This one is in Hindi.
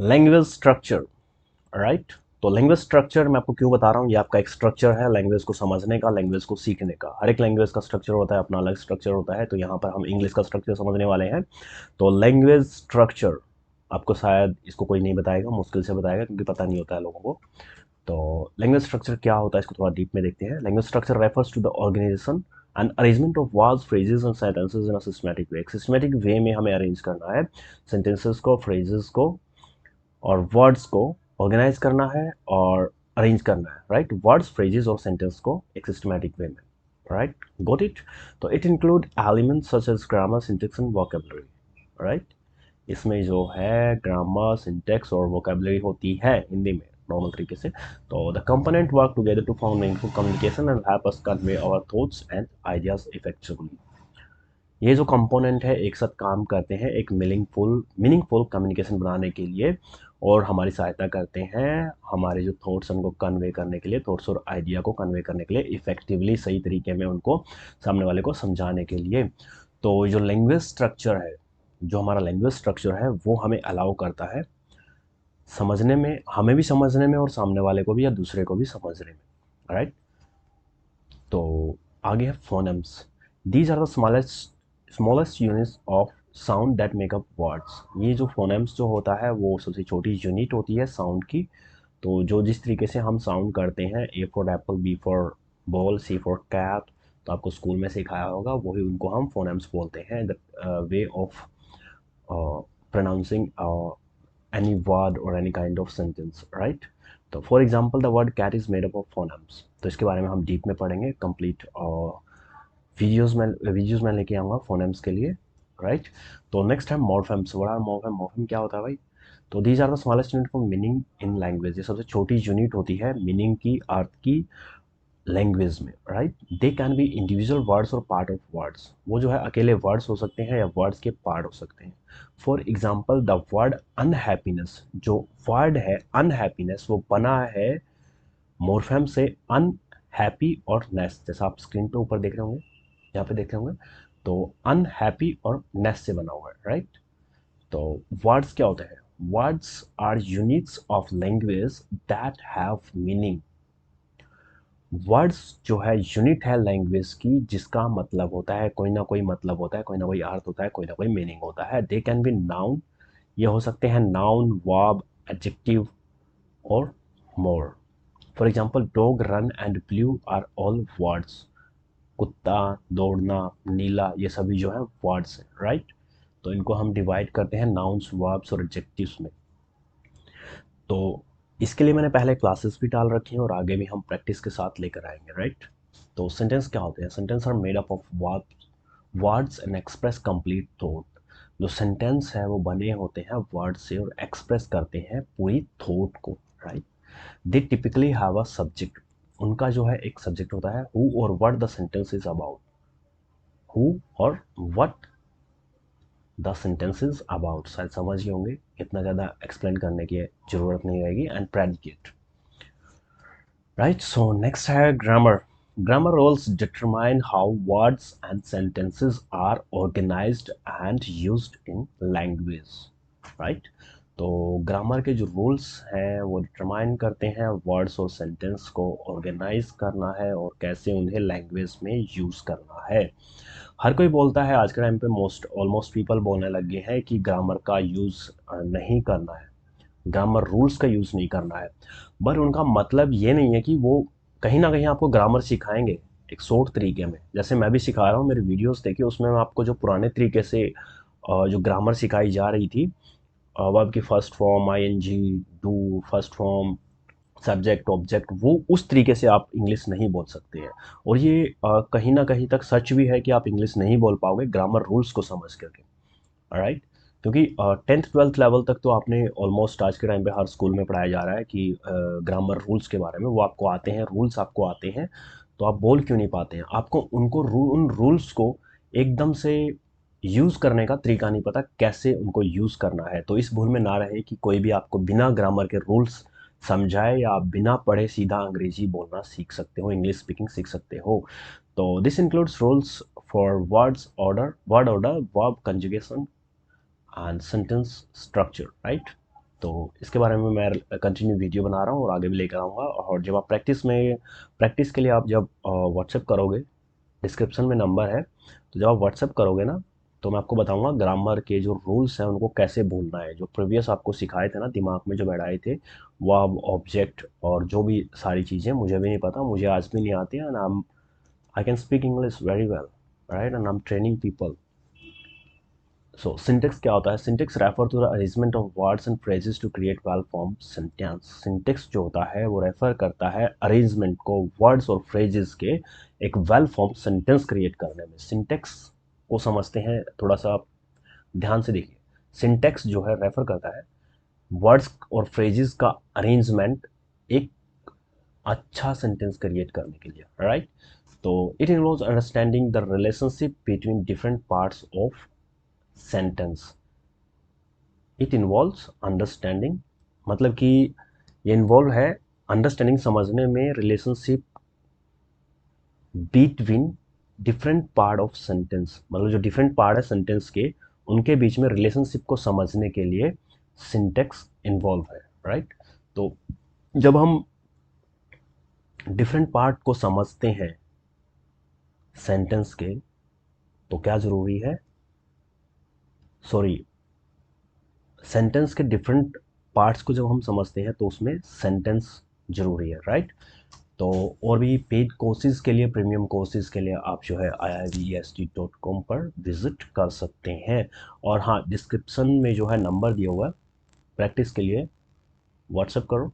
Language structure. राइट। तो लैंग्वेज स्ट्रक्चर मैं आपको क्यों बता रहा हूँ, ये आपका एक स्ट्रक्चर है लैंग्वेज को समझने का, लैंग्वेज को सीखने का। हर एक लैंग्वेज का स्ट्रक्चर होता है, अपना अलग स्ट्रक्चर होता है। तो यहाँ पर हम इंग्लिश का स्ट्रक्चर समझने वाले हैं। तो लैंग्वेज स्ट्रक्चर आपको शायद इसको कोई नहीं बताएगा, मुश्किल से बताएगा क्योंकि पता नहीं होता है लोगों को। तो लैंग्वेज स्ट्रक्चर क्या होता है इसको थोड़ा डीप में देखते हैं। Language structure refers to the organisation and arrangement of words, phrases and sentences in a systematic way. एक सिस्टमैटिक वे में हमें अरेंज करना है सेंटेंसेस को, फ्रेजेस को और वर्ड्स को ऑर्गेनाइज करना है और अरेंज करना है। राइट, वर्ड्स, फ्रेजेस और सेंटेंस को एक सिस्टमैटिक वे में। Right, got it. तो it include elements such as grammar, syntax and vocabulary. Right, इसमें जो है ग्रामर, सिंटेक्स और वोकेबलरी होती है हिंदी में नॉर्मल तरीके से। तो the component work together to form meaningful communication and help us convey our thoughts and ideas effectively. ये जो कंपोनेंट है एक साथ काम करते हैं एक मीनिंगफुल कम्युनिकेशन बनाने के लिए, और हमारी सहायता करते हैं हमारे जो थॉट्स उनको कन्वे करने के लिए, थॉट्स और आइडिया को कन्वे करने के लिए इफेक्टिवली, सही तरीके में उनको सामने वाले को समझाने के लिए। तो जो लैंग्वेज स्ट्रक्चर है, जो हमारा लैंग्वेज स्ट्रक्चर है वो हमें अलाउ करता है समझने में, हमें भी समझने में और सामने वाले को भी या दूसरे को भी समझने में। राइट। तो आगे है phonemes. These are the smallest units of sound that make up words. ये जो फोनेम्स जो होता है वो सबसे छोटी यूनिट होती है साउंड की। तो जो जिस तरीके से हम साउंड करते हैं, A for apple, B for ball, C for cat, तो आपको स्कूल में सिखाया होगा, वही उनको हम फोनेम्स बोलते हैं। The way of pronouncing any word or any kind of sentence, right? तो for example the word cat is made up of phonemes. तो इसके बारे में हम डीप में पढ़ेंगे, कंप्लीट वीडियोज में लेके आऊँगा फोनेम्स के लिए। राइट। तो नेक्स्ट है morphemes. What are morpheme? Morpheme क्या होता है भाई? तो these are the smallest unit for meaning in language. ये सबसे छोटी यूनिट होती है मीनिंग की, अर्थ की, लैंग्वेज में। Right, they can be individual words और पार्ट ऑफ वर्ड्स। वो जो है अकेले वर्ड्स हो सकते हैं या वर्ड्स के पार्ट हो सकते हैं। For example the word unhappiness, जो वर्ड है अनहैप्पीनेस वो बना है मोर्फेम से अनहैप्पी और नेस, जैसा आप स्क्रीन पे ऊपर देख रहे होंगे, यहाँ पे देख रहे होंगे। तो अनहैप्पी और नेस से बना हुआ है। राइट। तो वर्ड्स क्या होते हैं? Words are units of language that have meaning. Words जो है यूनिट है लैंग्वेज की, जिसका मतलब होता है, कोई ना कोई मतलब होता है, कोई ना कोई अर्थ होता है, कोई ना कोई मीनिंग होता है। दे कैन बी नाउन, ये हो सकते हैं नाउन, वर्ब, एडजेक्टिव और more. For example dog, run and blue are all words. कुत्ता, दौड़ना, नीला, ये सभी जो है वर्ड्स हैं। राइट। तो इनको हम डिवाइड करते हैं नाउन्स, वर्ब्स और एडजेक्टिव्स में। तो इसके लिए मैंने पहले क्लासेस भी डाल रखी हैं और आगे भी हम प्रैक्टिस के साथ लेकर आएंगे। राइट। तो सेंटेंस क्या होते हैं? Sentence are made up of words and express complete thought. जो सेंटेंस है वो बने होते हैं वर्ड से और एक्सप्रेस करते हैं पूरी थॉट को। Right. They typically have a subject. उनका जो है एक सब्जेक्ट होता है, हु और what the sentence is about. Who और व्हाट द सेंटेंसेस अबाउट, शायद समझ ही होंगे, इतना ज़्यादा एक्सप्लेन करने की ज़रूरत नहीं रहेगी। And predicate. Right. So next है grammar. Grammar rules determine how words and sentences are organized and used in language. Right? तो ग्रामर के जो रूल्स हैं वो डिटरमाइन करते हैं वर्ड्स और सेंटेंस को ऑर्गेनाइज करना है और कैसे उन्हें लैंग्वेज में यूज़ करना है। हर कोई बोलता है आज के टाइम पे, मोस्ट ऑलमोस्ट पीपल बोलने लगे हैं कि ग्रामर का यूज़ नहीं करना है, ग्रामर रूल्स का यूज़ नहीं करना है। बट उनका मतलब ये नहीं है कि वो कहीं ना कहीं आपको ग्रामर सिखाएंगे एक शॉर्ट तरीके में, जैसे मैं भी सिखा रहा हूँ। मेरे वीडियोस देखिए, उसमें मैं आपको जो पुराने तरीके से जो ग्रामर सिखाई जा रही थी, वर्ब की first form, ING, do, first form, subject, object, वो उस तरीके से आप इंग्लिश नहीं बोल सकते हैं। और ये कहीं ना कहीं तक सच भी है कि आप इंग्लिश नहीं बोल पाओगे ग्रामर रूल्स को समझ करके। राइट। क्योंकि 10th 12th लेवल तक तो आपने ऑलमोस्ट आज के टाइम पे हर स्कूल में पढ़ाया जा रहा है कि ग्रामर रूल्स के बारे में, वो आपको आते हैं, रूल्स आपको आते हैं। तो आप बोल क्यों नहीं पाते हैं? आपको उनको उन रूल्स को एकदम से यूज़ करने का तरीका नहीं पता, कैसे उनको यूज़ करना है। तो इस भूल में ना रहे कि कोई भी आपको बिना ग्रामर के रूल्स समझाए या आप बिना पढ़े सीधा अंग्रेजी बोलना सीख सकते हो, इंग्लिश स्पीकिंग सीख सकते हो। तो this includes rules for word order, verb conjugation and sentence structure. Right. तो इसके बारे में मैं कंटिन्यू वीडियो बना रहा हूँ और आगे भी लेकर आऊँगा। और जब आप प्रैक्टिस के लिए आप जब व्हाट्सएप करोगे, डिस्क्रिप्शन में नंबर है, तो जब आप व्हाट्सएप करोगे ना, तो मैं आपको बताऊंगा ग्रामर के जो रूल्स हैं उनको कैसे बोलना है। जो प्रीवियस आपको सिखाए थे ना, दिमाग में जो बैठाए थे, वर्ब, ऑब्जेक्ट और जो भी सारी चीज़ें, मुझे भी नहीं पता, मुझे आज भी नहीं आती है। And I can speak English very well, right, and I am training people. So syntax क्या होता है? Syntax refer to the arrangement of words and phrases to create well form sentence. Syntax जो होता है वो रेफर करता है अरेंजमेंट को, वर्ड्स और फ्रेजेस के एक वेल फॉर्म सेंटेंस क्रिएट करने में। सिंटेक्स को समझते हैं, थोड़ा सा आप ध्यान से देखिए। सिंटेक्स जो है रेफर करता है वर्ड्स और फ्रेजेस का अरेंजमेंट एक अच्छा सेंटेंस क्रिएट करने के लिए, राइट। तो it involves understanding the relationship between different parts of sentence. It involves understanding, मतलब कि ये इन्वॉल्व है अंडरस्टैंडिंग, समझने में, relationship between different part of sentence, मतलब जो डिफरेंट पार्ट है सेंटेंस के, उनके बीच में रिलेशनशिप को समझने के लिए सिंटेक्स इन्वॉल्व है, राइट। तो जब हम डिफरेंट पार्ट को समझते हैं सेंटेंस के, तो क्या ज़रूरी है, सॉरी, सेंटेंस के डिफरेंट पार्ट्स को जब हम समझते हैं तो उसमें सेंटेंस जरूरी है, राइट। तो और भी पेड कोर्सेज के लिए, प्रीमियम कोर्सेज के लिए आप जो है iivest.com पर विजिट कर सकते हैं। और हाँ, डिस्क्रिप्शन में जो है नंबर दिया हुआ है, प्रैक्टिस के लिए व्हाट्सएप करो।